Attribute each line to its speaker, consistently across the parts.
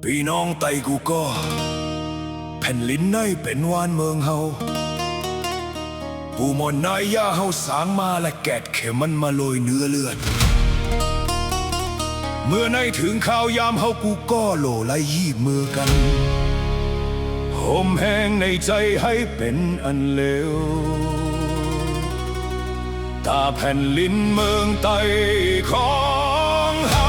Speaker 1: พี่น้องไตกูก็แผ่นลิ้นในเป็นวานเมืองเฮาผู้มอนนายยาเฮาสางมาและแกดเข็มมันมาโรยเนื้อเลือดเมื่อในถึงข่าวยามเฮากูก็โหลไล่ยีบมือกันห่มแห้งในใจให้เป็นอันเลวตาแผ่นลิ้นเมืองไตของเฮา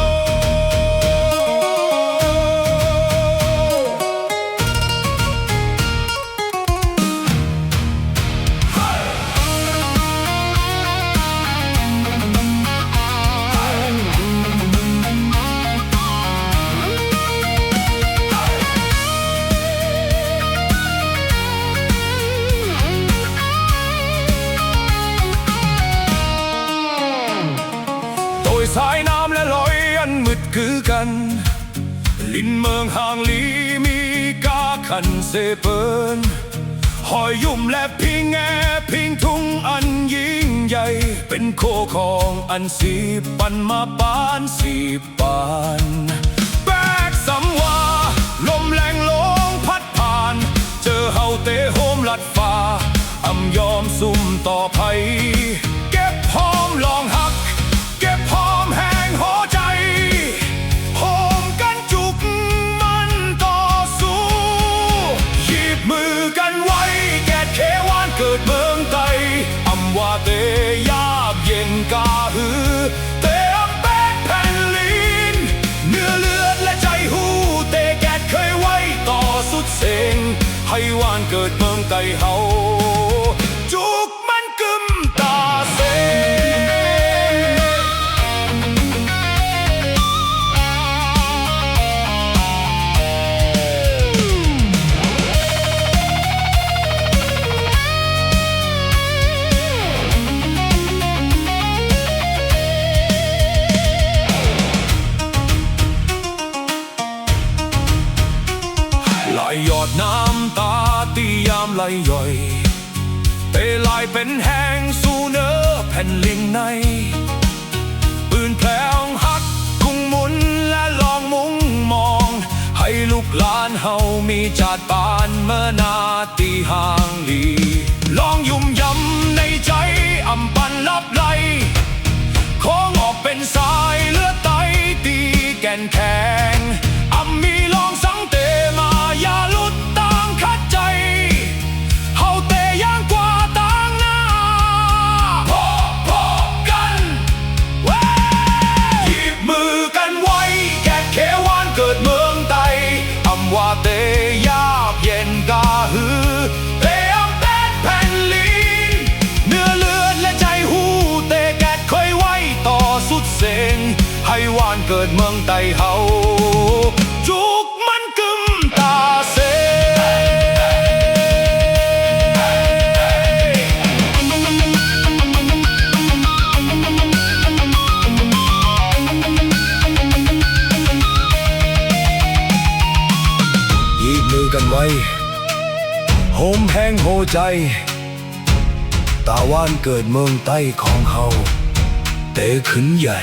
Speaker 1: สายน้ำและลอยอันมืดคือกันลิ้นเมืองห่างลีมีกาขันเสเปินหอยยุ่มและพิงแงพิงทุ่งอันยิ่งใหญ่เป็นโคของอันสีปันมาปานสีปานแบกสำว่าลมแรงลงพัดผ่านเจอเฮาเตะโฮมลัดฟ้าอำยอมซุ่มต่อภัยเก็บพร้อมลองหักเก็บพร้อมแห้งหัวใจโฮมกันจุกมันต่อสู้หยิบมือกันไว้แกดเขวานเกิดเมืองไตอำว่าเตยาบเย็นกาหือเตะแบกแผ่นลิ้นเนื้อเลือดและใจหูเตแกดเคยไว้ต่อสุดเสงให้วานเกิดเมืองไตเฮาจุกมันกึมตาเสไหลหยอดน้ำตาตียามไหลย่อยเตลายเป็นแห้งสู่เนื้อแผ่นลิ้นในปืนแผลงหักกุ้งหมุนและลองมุงมองให้ลูกหลานเฮามีจาดบานเมื่อนาตีห่างลีลองยุ่มยำในใจอำปันลับไหลของออกเป็นสายเลือดไตตีแก่นแข็งอำมีลองสังเตมาอย่าลุดต่างคัดใจเฮาเตย่างกว่าต่างหน้าพบกันหยิบมือกันไว้แกดเขวานเกิดเมืองไตอำว่าเตยาบเย็นกาหือเตอำแบดแผ่นลิ้นเนื้อเลือดและใจหูเตแกดเคยไว้ต่อสุดเสงให้วานเกิดเมืองไตเฮาจุกมันกึมตาเสหยิบมือกันไว้โฮมแห้งโหใจตาวานเกิดเมืองใต้ของเฮาเตะขึ้นใหญ่